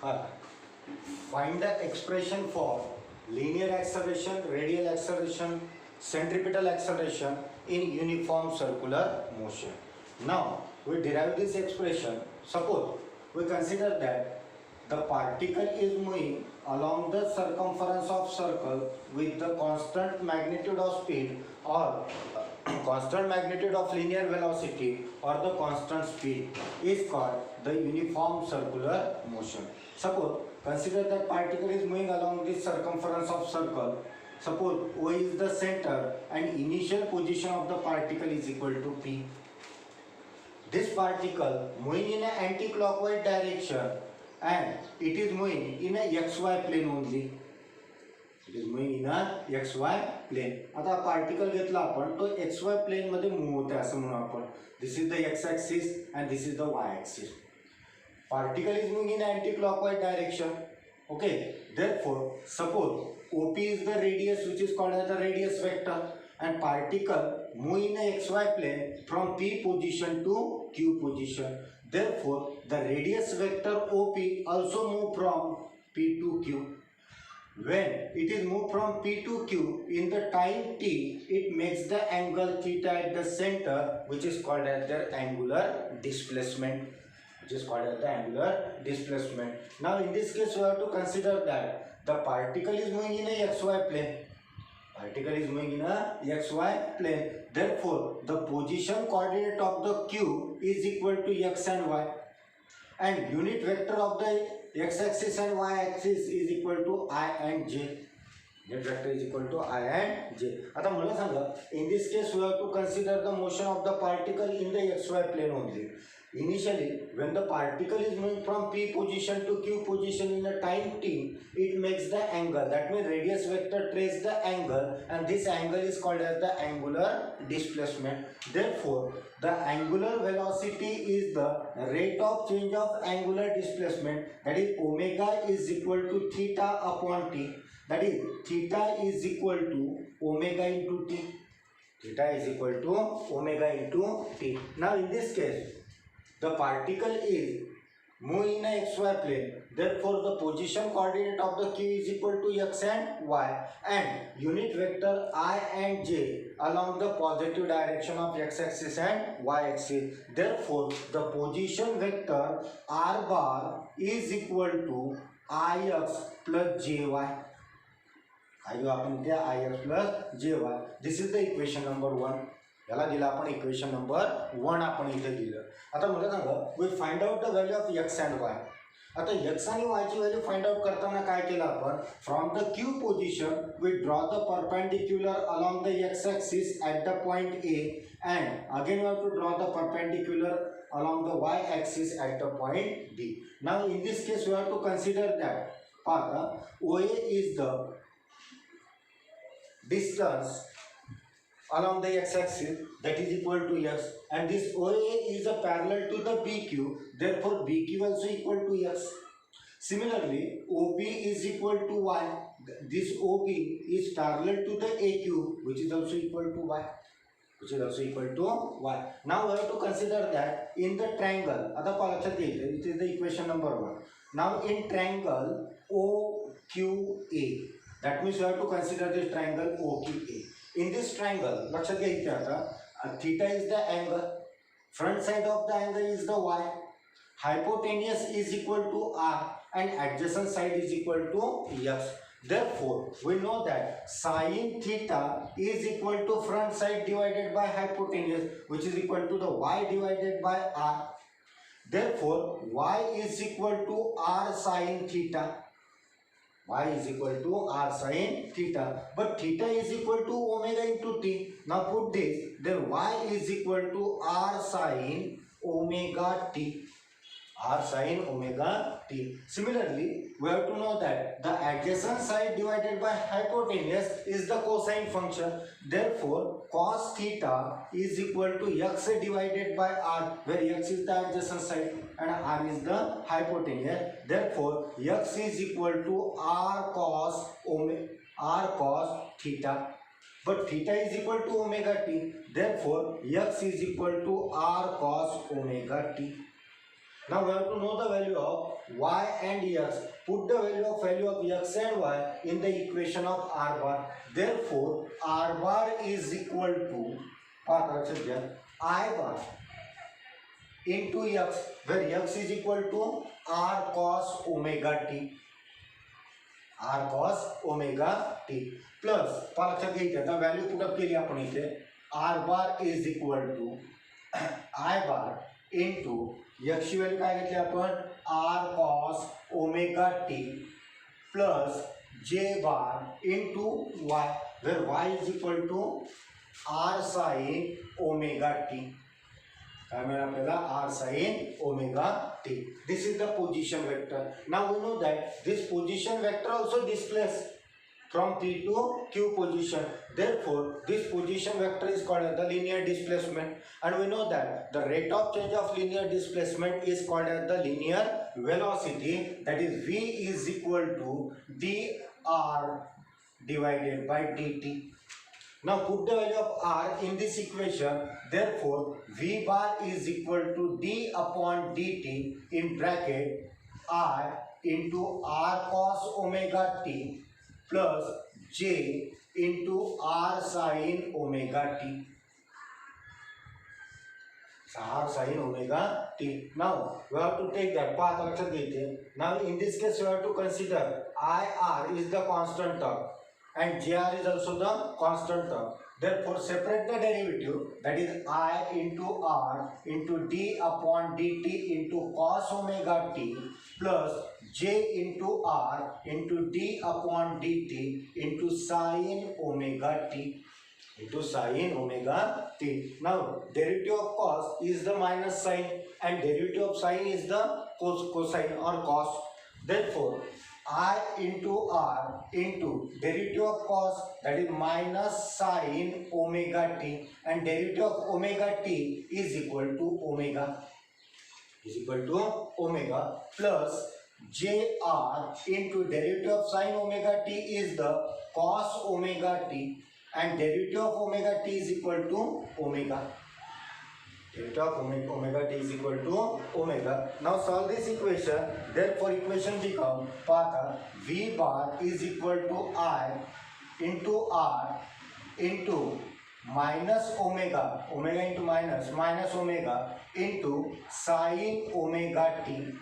Uh, Find the expression for linear acceleration, radial acceleration, centripetal acceleration in uniform circular motion. Now we derive this expression. Suppose we consider that the particle is moving along the circumference of circle with the constant magnitude of speed or constant magnitude of linear velocity or the constant speed is called the uniform circular motion. Suppose consider that particle is moving along this circumference of circle. Suppose O is the center and initial position of the particle is equal to P. This particle moving in an anti-clockwise direction and it is moving in a xy plane only. It is moving in a xy plane. आता particle घेतला आपण तो xy plane मध्ये move होते असं म्हणू आपण. This is the x axis and this is the y axis. Particle is moving in anti-clockwise direction. Okay. Therefore, suppose OP is the radius which is called as the radius vector and particle move in a xy plane from P position to Q position. Therefore, the radius vector OP also move from P to Q. When it is moved from P to Q in the time t, it makes the angle theta at the center, which is called as the angular displacement. Now, in this case, we have to consider that the particle is moving in a xy plane. Therefore, the position coordinate of the Q is equal to x and y, and unit vector of the x-axis and y-axis is equal to I and j. Unit vector is equal to I and j. आता मला सांगा, in this case we have to consider the motion of the particle in the xy plane only. Initially, when the particle is moving from P position to Q position in a time t, it makes the angle. That means radius vector traces the angle, and this angle is called as the angular displacement. Therefore, the angular velocity is the rate of change of angular displacement. That is omega is equal to theta upon t. That is theta is equal to omega into t. Theta is equal to omega into t. Now, in this case, the particle is moving in a xy plane. Therefore, the position coordinate of the Q is equal to x and y, and unit vector I and j along the positive direction of x-axis and y-axis. Therefore, the position vector r bar is equal to ix plus jy. आपण त्या ix plus jy. This is the equation number 1. याला दिला आपण equation number 1 आपण इथे दिलं. आता मला सांगा, we find out the value of x and y. आता x आणि y ची व्हॅल्यू फाइंड आउट करताना काय केलं आपण, from the Q position we draw the perpendicular along the x axis at the point A and again we have to draw the perpendicular along the y axis at the point B. Now in this case we have to consider that OA is the distance along the x-axis, that is equal to x, and this OA is a parallel to the BQ, therefore BQ also equal to x. Similarly, OB is equal to y. This OB is parallel to the AQ, which is also equal to y. Now we have to consider that in the triangle, it is the equation number 1. Now in triangle OQA, that means we have to consider this triangle OQA. In this triangle, theta is the angle, front side of the angle is the y, hypotenuse is equal to r, and adjacent side is equal to x. Therefore, we know that sin theta is equal to front side divided by hypotenuse, which is equal to the y divided by r. Therefore, y is equal to r sin theta. Y is equal to r sin theta, but theta is equal to omega into t. Now put this, then y is equal to r sin omega t. Similarly, we have to know that the adjacent side divided by hypotenuse is the cosine function. Therefore, cos theta is equal to x divided by r, where x is the adjacent side and r is the hypotenuse. Therefore, x is equal to r cos theta. But theta is equal to omega t. Therefore, x is equal to r cos omega t. Now we have to know the value of y and x. Put the value of x and y in the equation of r bar. Therefore, r bar is equal to I bar into x, where x is equal to r cos omega t. R cos omega t plus लक्षात घ्यायचं आता value put up केली आपण इथे r bar is equal to I bar into x ची value काय घेतली आपण r cos omega t plus j bar into y, where y is equal to r sin omega t. काय मिळेल आपल्याला r sin omega t. This is the position vector. Now we know that this position vector also displays from P to Q position. Therefore, this position vector is called as the linear displacement, and we know that the rate of change of linear displacement is called as the linear velocity. That is v is equal to dr divided by dt. Now put the value of r in this equation. Therefore, v bar is equal to d upon dt in bracket I into r cos omega t plus j into r sin omega t. R sin omega t. Now we have to take that path. Now in this case we have to consider IR is the constant term and JR is also the constant term. Therefore, separate the derivative, that is I into R into d upon dt into cos omega t plus j into R into d upon dt into sin omega t. Into sin omega t. Now, derivative of cos is the minus sign and derivative of sin is the cosine or cos. Therefore, I into R into derivative of cos, that is minus sin omega t, and derivative of omega t is equal to omega. Is equal to omega plus jr into derivative of sin omega t is the cos omega t, and derivative of omega t is equal to omega. Derivative of omega t is equal to omega. Now solve this equation. Therefore, equation become path v bar is equal to I into r into minus omega, omega into minus omega into sin omega t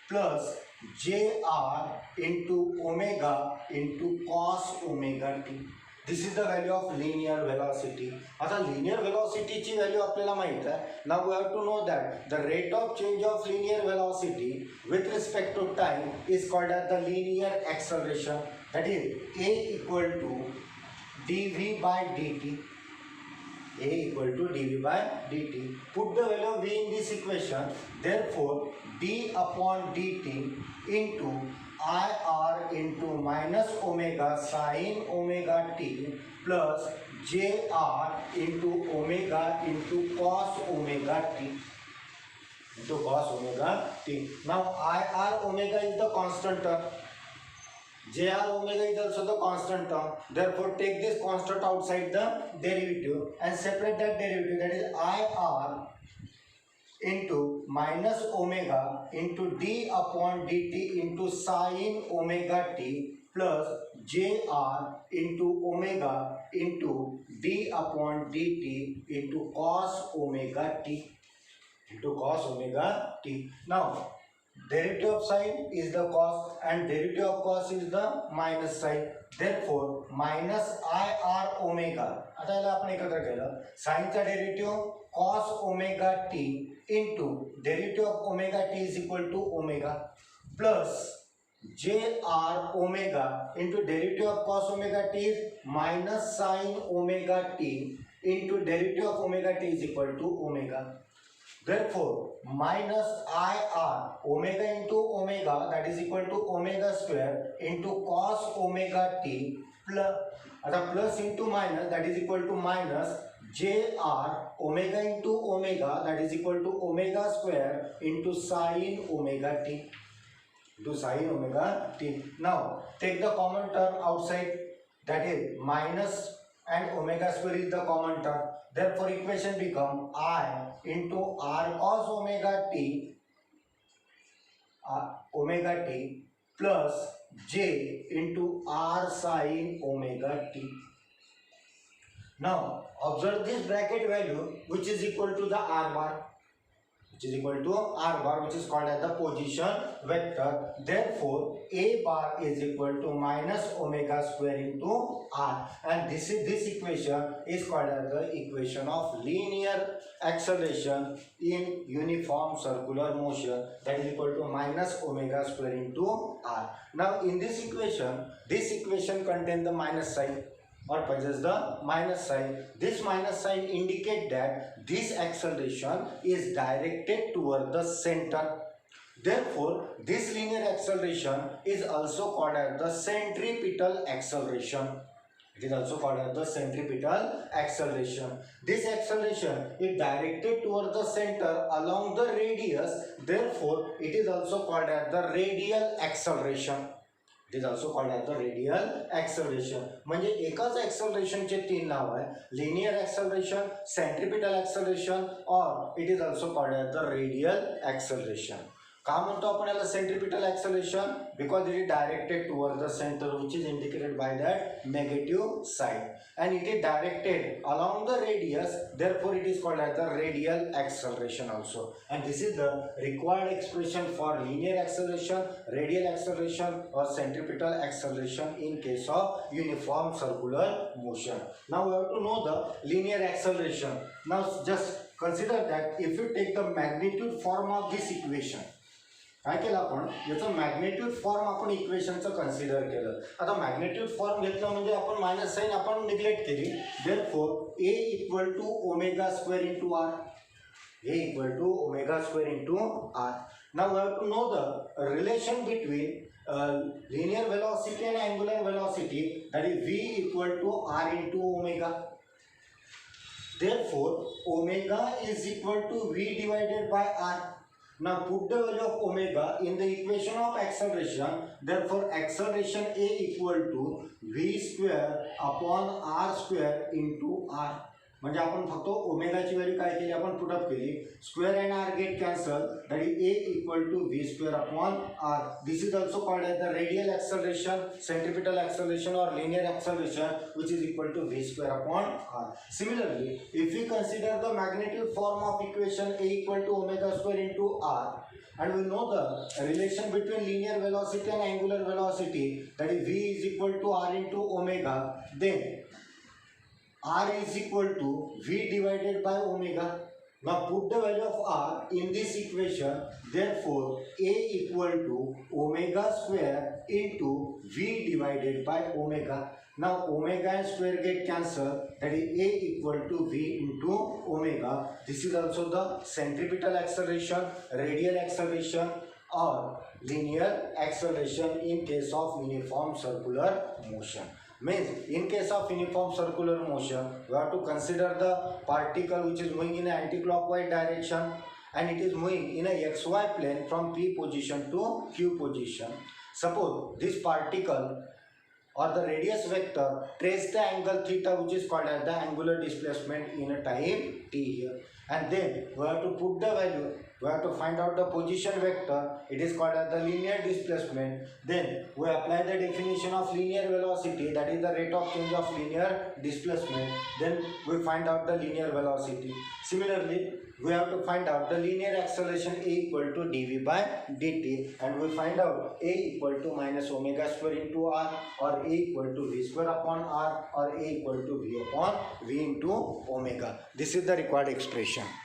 plus jr into omega into cos omega t. This is the value of linear velocity. आता linear velocity ची value आपल्याला माहित आहे. Now we have to know that the rate of change of linear velocity with respect to time is called as the linear acceleration. That is a equal to dv by dt. A equal to dv by dt. Put the value of v in this equation. Therefore, d upon dt into IR into minus omega sin omega t plus JR into omega into cos omega t. Into cos omega t. Now IR omega is the constant term. JR omega is also the constant term. Therefore, take this constant outside the derivative and separate that derivative, that is IR into minus omega into d upon dt into sin omega t plus jr into omega into d upon dt into cos omega t. Into cos omega t. Now, derivative of sin is the cos and derivative of cos is the minus sign. Therefore, minus IR omega. आता याला आपण एकत्र केलं. Sin चा derivative cos omega t into derivative of omega t is equal to omega plus jr omega into derivative of cos omega t is minus sin omega t into derivative of omega t is equal to omega. Therefore, minus IR omega into omega, that is equal to omega square into cos omega t plus into minus, that is equal to minus jr omega into omega, that is equal to omega square into sin omega t. Into sin omega t. Now take the common term outside, that is minus and omega square is the common term. Therefore, equation become I into r cos omega t omega t plus j into r sin omega t. Now observe this bracket value which is equal to the r bar, which is equal to r bar, which is called as the position vector. Therefore a bar is equal to minus omega square into r, and this equation is called as the equation of linear acceleration in uniform circular motion, that is equal to minus omega square into r. Now in this equation contains the minus sign or possess the minus sign. This minus sign indicate that this acceleration is directed toward the center. Therefore, this linear acceleration is also called as the centripetal acceleration. It is also called as the centripetal acceleration. This acceleration is directed toward the center along the radius. Therefore, it is also called as the radial acceleration. It is also called as the radial acceleration. म्हणजे एकाच acceleration चे तीन नाव आहे, linear acceleration, centripetal acceleration, or it is also called as the radial acceleration. का म्हणतो आपण याला centripetal acceleration? Because it is directed towards the center, which is indicated by that negative sign, and it is directed along the radius. Therefore, it is called as the radial acceleration also. And this is the required expression for linear acceleration, radial acceleration, or centripetal acceleration in case of uniform circular motion. Now we have to know the linear acceleration. Now just consider that if you take the magnitude form of this equation, काय केलं आपण याचं magnitude form आपण इक्वेशनचं consider केलं. आता magnitude form घेतलं म्हणजे आपण मायनस साइन आपण निग्लेक्ट केली. Therefore a equal to omega square into r, a equal to omega square into r. Now we have to know the relation between linear velocity and angular velocity, that is v equal to r into omega. Therefore omega is equal to v divided by r. Now put the value of omega in the equation of acceleration. Therefore acceleration a equal to v square upon r square into r. म्हणजे आपण फक्त ओमेगाची value काय केली, आपण put up केली. Square and R get cancel, that is A equal to V square upon R. This is also called as the radial acceleration, centripetal acceleration और linear acceleration, which is equal to v square upon r. Similarly, if we consider the magnitude form of equation a equal to omega square into r, and we know the relation between linear velocity and angular velocity, that is v is equal to r into omega, then r is equal to v divided by omega. Now put the value of r in this equation. Therefore a equal to omega square into v divided by omega. Now omega and square get cancelled, that is a equal to v into omega. This is also the centripetal acceleration, radial acceleration, or linear acceleration in case of uniform circular motion. Means in case of uniform circular motion, we have to consider the particle which is moving in an anti-clockwise direction, and it is moving in a xy plane from p position to q position. Suppose this particle or the radius vector trace the angle theta, which is called as the angular displacement in a time t here, and then we have to put the value. We have to find out the position vector. It is called as the linear displacement. Then we apply the definition of linear velocity, that is the rate of change of linear displacement. Then we find out the linear velocity. Similarly, we have to find out the linear acceleration a equal to dv by dt, and we find out a equal to minus omega square into r, or a equal to v square upon r, or a equal to v upon v into omega. This is the required expression.